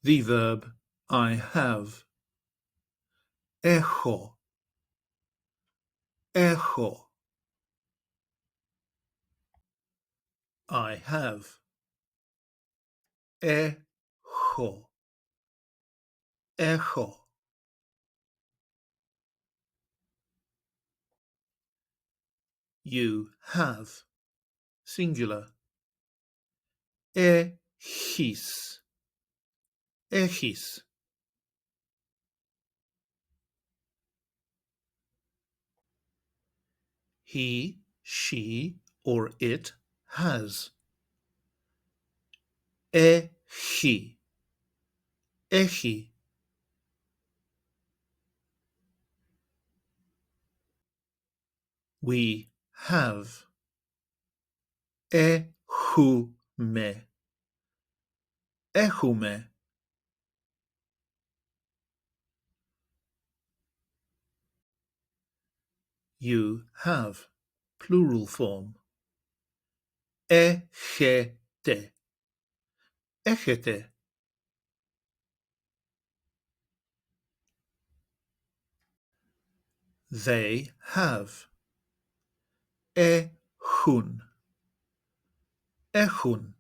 The verb I have. Έχω. Έχω. I have. Έχω. Έχω. You have. Singular. Έχεις. Έχεις. He, she, or it has. Έχει. Έχει. We have. Έχουμε. Έχουμε. You have. Plural form. Έχετε. Έχετε. They have. Έχουν. Έχουν.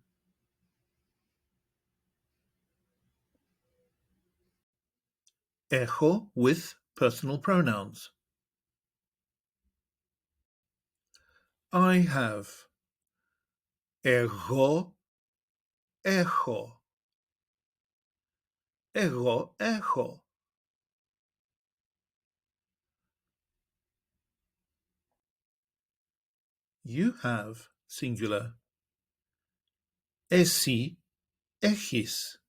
Έχω with personal pronouns. I have. Εγώ έχω. Εγώ έχω. You have, singular. Εσύ έχεις.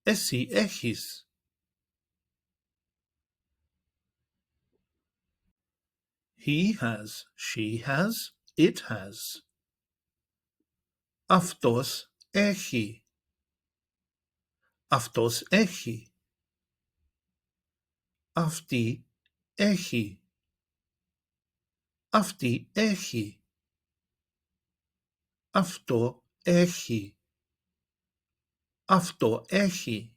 Εσύ έχεις. He has, she has, it has. Αυτός έχει. Αυτός έχει. Αυτή έχει. Αυτή έχει. Αυτό έχει. Αυτό έχει.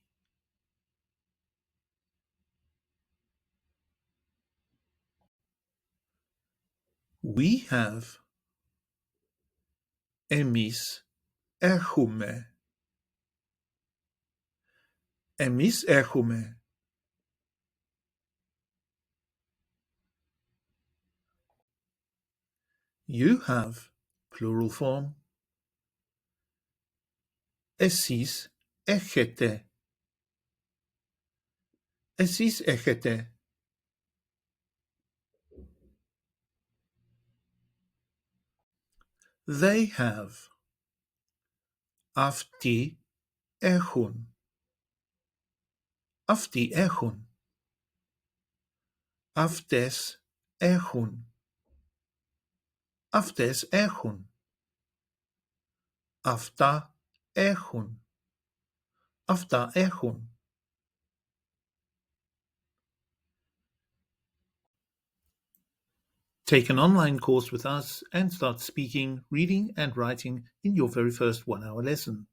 We have. Εμείς έχουμε. Εμείς έχουμε. You have. Plural form. Εσείς έχετε. Εσείς έχετε. They have. Αυτοί έχουν. Αυτοί έχουν. Αυτές έχουν. Αυτές έχουν. Αυτά έχουν. Αυτά έχουν. Take an online course with us and start speaking, reading and writing in your very first 1-hour lesson.